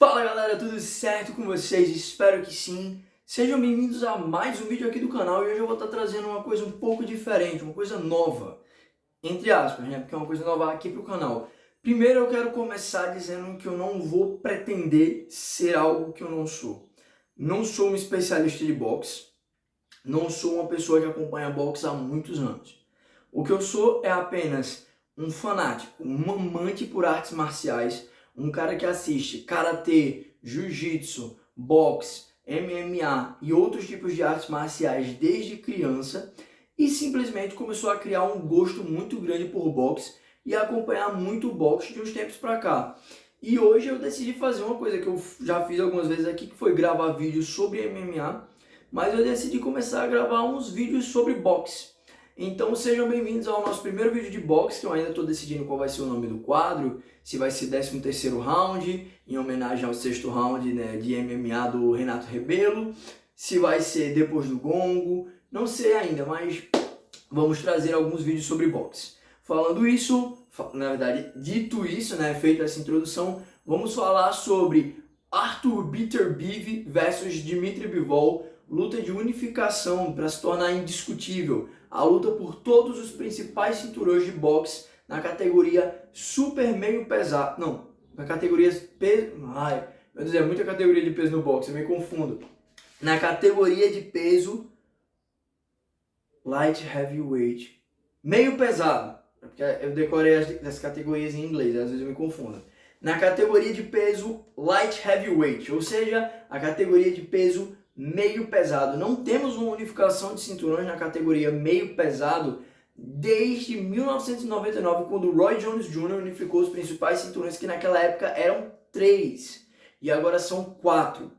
Fala galera, tudo certo com vocês? Espero que sim. Sejam bem-vindos a mais um vídeo aqui do canal e hoje eu vou estar trazendo uma coisa um pouco diferente, uma coisa nova, entre aspas, né? Porque é uma coisa nova aqui pro canal. Primeiro eu quero começar dizendo que eu não vou pretender ser algo que eu não sou. Não sou um especialista de boxe, não sou uma pessoa que acompanha boxe há muitos anos. O que eu sou é apenas um fanático, um amante por artes marciais, um cara que assiste karatê, jiu-jitsu, boxe, MMA e outros tipos de artes marciais desde criança e simplesmente começou a criar um gosto muito grande por boxe e acompanhar muito boxe de uns tempos pra cá. E hoje eu decidi fazer uma coisa que eu já fiz algumas vezes aqui, que foi gravar vídeos sobre MMA, mas eu decidi começar a gravar uns vídeos sobre boxe. Então sejam bem-vindos ao nosso primeiro vídeo de boxe, que eu ainda estou decidindo qual vai ser o nome do quadro, se vai ser 13º round, em homenagem ao 6º round, né, de MMA do Renato Rebelo, se vai ser depois do gongo, não sei ainda, mas vamos trazer alguns vídeos sobre boxe. Falando isso, na verdade, dito isso, né, feita essa introdução, vamos falar sobre Arthur Beterbiev versus Dmitry Bivol, luta de unificação para se tornar indiscutível, a luta por todos os principais cinturões de boxe na categoria super meio pesado, não, na categoria peso, ai, meu Deus, é muita categoria de peso no boxe, eu me confundo, na categoria de peso light heavyweight, meio pesado, porque eu decorei as categorias em inglês, às vezes eu me confundo, na categoria de peso light heavyweight, ou seja, a categoria de peso meio pesado. Não temos uma unificação de cinturões na categoria meio pesado desde 1999, quando Roy Jones Jr. unificou os principais cinturões, que naquela época eram 3 e agora são 4.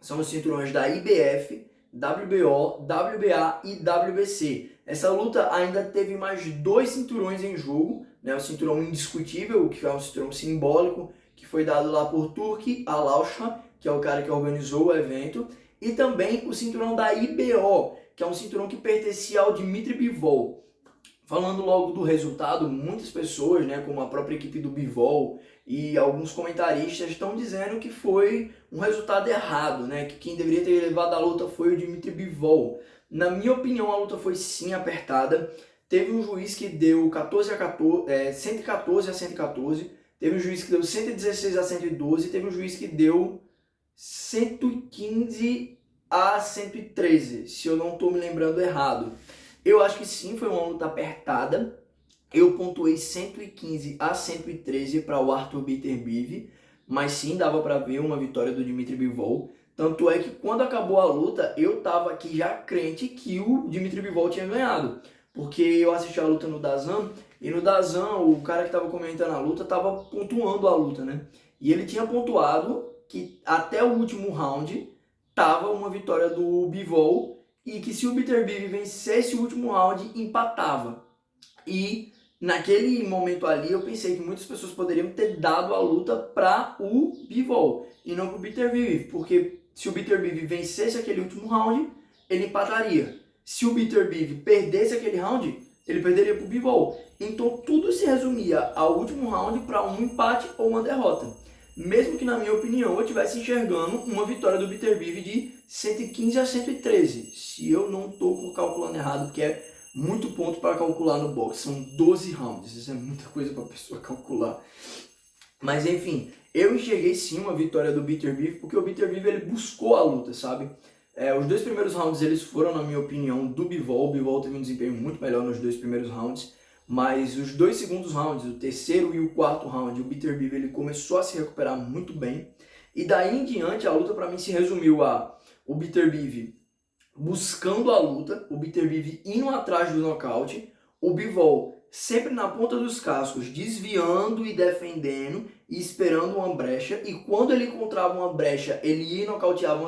São os cinturões da IBF, WBO, WBA e WBC. Essa luta ainda teve mais 2 cinturões em jogo, né? O cinturão indiscutível, que é um cinturão simbólico, que foi dado lá por Turki Al-Alsha, que é o cara que organizou o evento, e também o cinturão da IBO, que é um cinturão que pertencia ao Dmitry Bivol. Falando logo do resultado, muitas pessoas, né, como a própria equipe do Bivol e alguns comentaristas estão dizendo que foi um resultado errado, né, que quem deveria ter levado a luta foi o Dmitry Bivol. Na minha opinião, a luta foi sim apertada. Teve um juiz que deu 114 a 114, teve um juiz que deu 116 a 112, teve um juiz que deu 115 a 113, se eu não estou me lembrando errado. Eu acho que sim, foi uma luta apertada. Eu pontuei 115 a 113 para o Arthur Beterbiev, mas sim, dava para ver uma vitória do Dmitry Bivol. Tanto é que quando acabou a luta, eu estava aqui já crente que o Dmitry Bivol tinha ganhado. Porque eu assisti a luta no DAZN, e no DAZN o cara que estava comentando a luta estava pontuando a luta, né? E ele tinha pontuado que até o último round tava uma vitória do Bivol e que se o Beterbiev vencesse o último round, empatava. E naquele momento ali eu pensei que muitas pessoas poderiam ter dado a luta para o Bivol e não para o Beterbiev, porque se o Beterbiev vencesse aquele último round, ele empataria. Se o Beterbiev perdesse aquele round, ele perderia para o Bivol. Então tudo se resumia ao último round para um empate ou uma derrota. Mesmo que, na minha opinião, eu estivesse enxergando uma vitória do Beterbiev de 115 a 113. Se eu não estou calculando errado, porque é muito ponto para calcular no boxe. São 12 rounds, isso é muita coisa para a pessoa calcular. Mas, enfim, eu enxerguei sim uma vitória do Beterbiev, porque o Beterbiev ele buscou a luta, sabe? Os 2 primeiros rounds eles foram, na minha opinião, do Bivol. O Bivol teve um desempenho muito melhor nos 2 primeiros rounds. Mas os 2 segundos rounds, o terceiro e o quarto round, o Beterbiev ele começou a se recuperar muito bem. E daí em diante a luta para mim se resumiu a o Beterbiev buscando a luta, o Beterbiev indo atrás do nocaute, o Bivol sempre na ponta dos cascos, desviando e defendendo e esperando uma brecha. E quando ele encontrava uma brecha, ele ia e nocauteava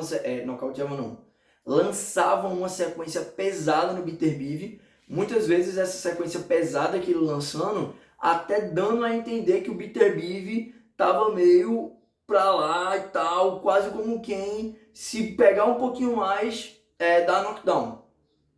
lançava uma sequência pesada no Beterbiev. Muitas vezes essa sequência pesada que ele lançando, até dando a entender que o Beterbiev tava meio pra lá e tal, quase como quem se pegar um pouquinho mais, dá knockdown.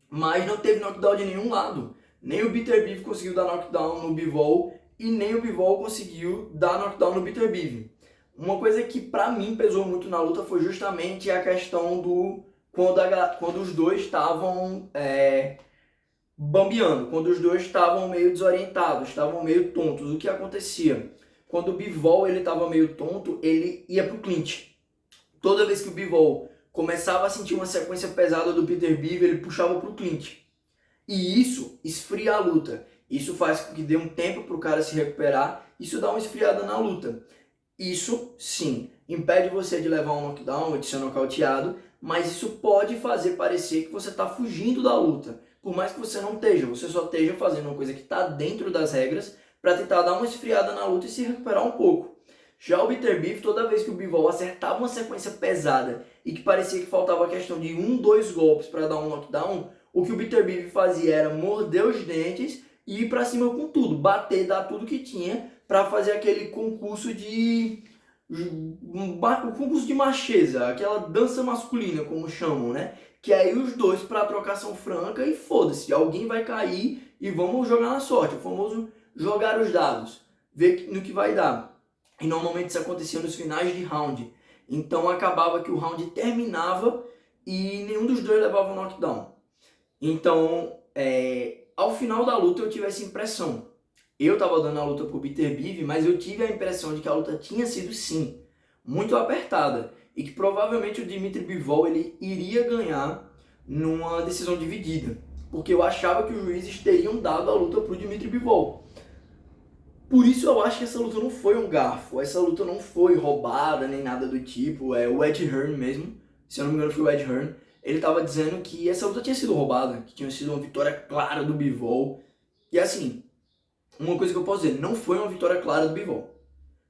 Mas não teve knockdown de nenhum lado. Nem o Beterbiev conseguiu dar knockdown no Bivol e nem o Bivol conseguiu dar knockdown no Beterbiev. Uma coisa que pra mim pesou muito na luta foi justamente a questão do quando os dois estavam bambeando, quando os dois estavam meio desorientados, estavam meio tontos. O que acontecia? Quando o Bivol ele estava meio tonto, ele ia pro clinch. Toda vez que o Bivol começava a sentir uma sequência pesada do Peter Bivol, ele puxava pro clinch. E isso esfria a luta. Isso faz com que dê um tempo para o cara se recuperar. Isso dá uma esfriada na luta. Isso, sim, impede você de levar um knockdown ou de ser nocauteado, mas isso pode fazer parecer que você está fugindo da luta. Por mais que você não esteja, você só esteja fazendo uma coisa que está dentro das regras para tentar dar uma esfriada na luta e se recuperar um pouco. Já o Peter Bivol, toda vez que o Bivol acertava uma sequência pesada e que parecia que faltava a questão de 1-2 golpes para dar um knockdown, o que o Peter Bivol fazia era morder os dentes e ir para cima com tudo, bater, dar tudo que tinha para fazer aquele concurso de macheza, aquela dança masculina, como chamam, né? Que aí os dois para trocação franca e foda-se, alguém vai cair e vamos jogar na sorte, o famoso jogar os dados, ver no que vai dar. E normalmente isso acontecia nos finais de round. Então acabava que o round terminava e nenhum dos dois levava um knockdown. Então, ao final da luta eu tive essa impressão. Eu estava dando a luta pro Peter Bivol, mas eu tive a impressão de que a luta tinha sido, sim, muito apertada. E que provavelmente o Dmitry Bivol ele iria ganhar numa decisão dividida. Porque eu achava que os juízes teriam dado a luta pro Dmitry Bivol. Por isso eu acho que essa luta não foi um garfo, essa luta não foi roubada nem nada do tipo. O Ed Hearn mesmo, se eu não me engano foi o Ed Hearn, ele estava dizendo que essa luta tinha sido roubada, que tinha sido uma vitória clara do Bivol. E assim, uma coisa que eu posso dizer, não foi uma vitória clara do Bivol.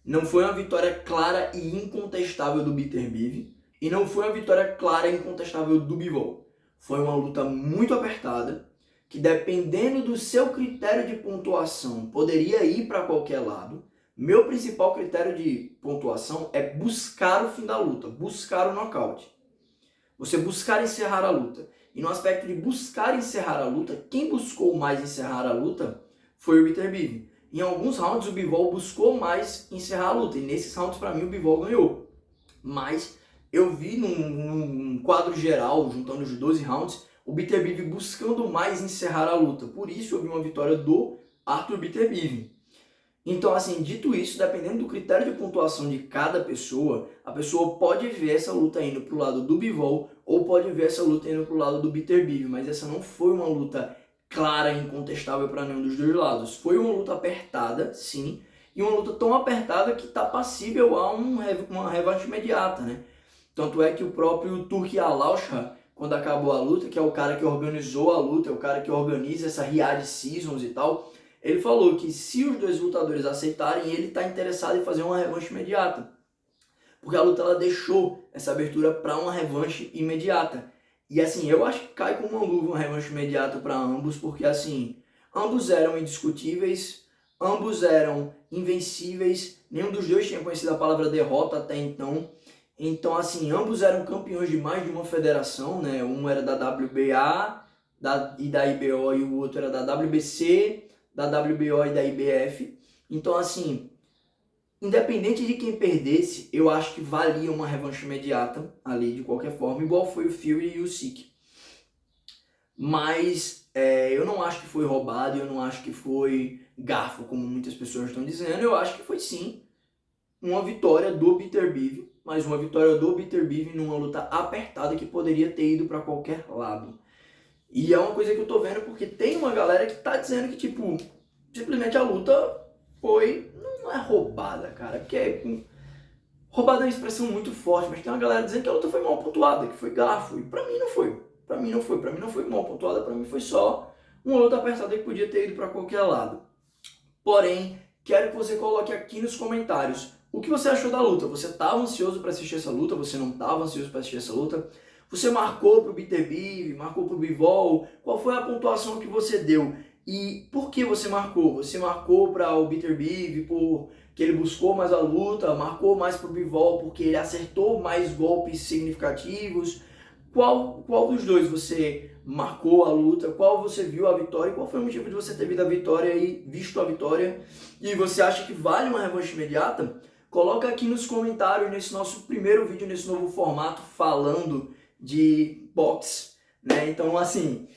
Não foi uma vitória clara e incontestável do Peter Bivol. E não foi uma vitória clara e incontestável do Bivol. Foi uma luta muito apertada, que dependendo do seu critério de pontuação, poderia ir para qualquer lado. Meu principal critério de pontuação é buscar o fim da luta, buscar o nocaute. Você buscar encerrar a luta. E no aspecto de buscar encerrar a luta, quem buscou mais encerrar a luta foi o Peter Bivol. Em alguns rounds o Bivol buscou mais encerrar a luta, e nesses rounds para mim o Bivol ganhou. Mas eu vi num quadro geral, juntando os 12 rounds, o Peter Bivol buscando mais encerrar a luta. Por isso eu vi uma vitória do Arthur Peter Bivol. Então, assim, dito isso, dependendo do critério de pontuação de cada pessoa, a pessoa pode ver essa luta indo pro lado do Bivol ou pode ver essa luta indo pro lado do Peter Bivol. Mas essa não foi uma luta clara e incontestável para nenhum dos dois lados. Foi uma luta apertada, sim, e uma luta tão apertada que está passível a uma revanche imediata, né? Tanto é que o próprio Turki Al-Aushar, quando acabou a luta, que é o cara que organizou a luta, é o cara que organiza essa Riyadh Seasons e tal, ele falou que se os dois lutadores aceitarem, ele está interessado em fazer uma revanche imediata. Porque a luta ela deixou essa abertura para uma revanche imediata. E assim, eu acho que cai como uma luva uma revanche imediata para ambos, porque assim, ambos eram indiscutíveis, ambos eram invencíveis, nenhum dos dois tinha conhecido a palavra derrota até então. Então assim, ambos eram campeões de mais de uma federação, né? Um era da WBA e da IBO e o outro era da WBC, da WBO e da IBF. Então assim, independente de quem perdesse, eu acho que valia uma revanche imediata ali de qualquer forma, igual foi o Fury e o Usyk. Mas eu não acho que foi roubado, eu não acho que foi garfo, como muitas pessoas estão dizendo. Eu acho que foi sim uma vitória do Peter Bivol, mas uma vitória do Peter Bivol numa luta apertada que poderia ter ido para qualquer lado. E é uma coisa que eu tô vendo porque tem uma galera que tá dizendo que, tipo, simplesmente a luta foi... Não é roubada, cara, porque roubada é uma expressão muito forte, mas tem uma galera dizendo que a luta foi mal pontuada, que foi garfo, e pra mim não foi. Pra mim não foi mal pontuada, pra mim foi só uma luta apertada que podia ter ido pra qualquer lado. Porém, quero que você coloque aqui nos comentários o que você achou da luta. Você estava ansioso para assistir essa luta? Você não estava ansioso para assistir essa luta? Você marcou pro Peter Bivol? Marcou pro Bivol? Qual foi a pontuação que você deu? E por que você marcou? Você marcou para o Peter Bivol porque ele buscou mais a luta? Marcou mais pro Bivol porque ele acertou mais golpes significativos? Qual dos dois você marcou a luta? Qual você viu a vitória? E qual foi o motivo de você ter visto a vitória e visto a vitória? E você acha que vale uma revanche imediata? coloca aqui nos comentários, nesse nosso primeiro vídeo, nesse novo formato, falando de boxe, né? Então, assim,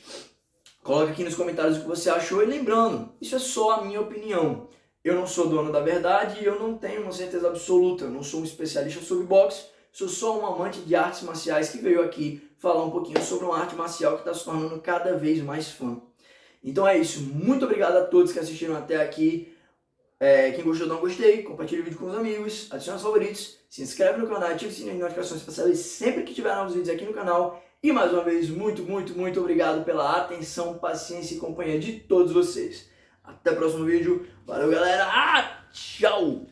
coloca aqui nos comentários o que você achou e lembrando, isso é só a minha opinião. Eu não sou dono da verdade e eu não tenho uma certeza absoluta, eu não sou um especialista sobre boxe, sou só um amante de artes marciais que veio aqui falar um pouquinho sobre uma arte marcial que está se tornando cada vez mais fã. Então é isso, muito obrigado a todos que assistiram até aqui. Quem gostou, dá um gostei, compartilha o vídeo com os amigos, adiciona os favoritos, se inscreve no canal, ativa o sininho de notificações para saber sempre que tiver novos vídeos aqui no canal. E mais uma vez, muito obrigado pela atenção, paciência e companhia de todos vocês. Até o próximo vídeo. Valeu, galera. Tchau!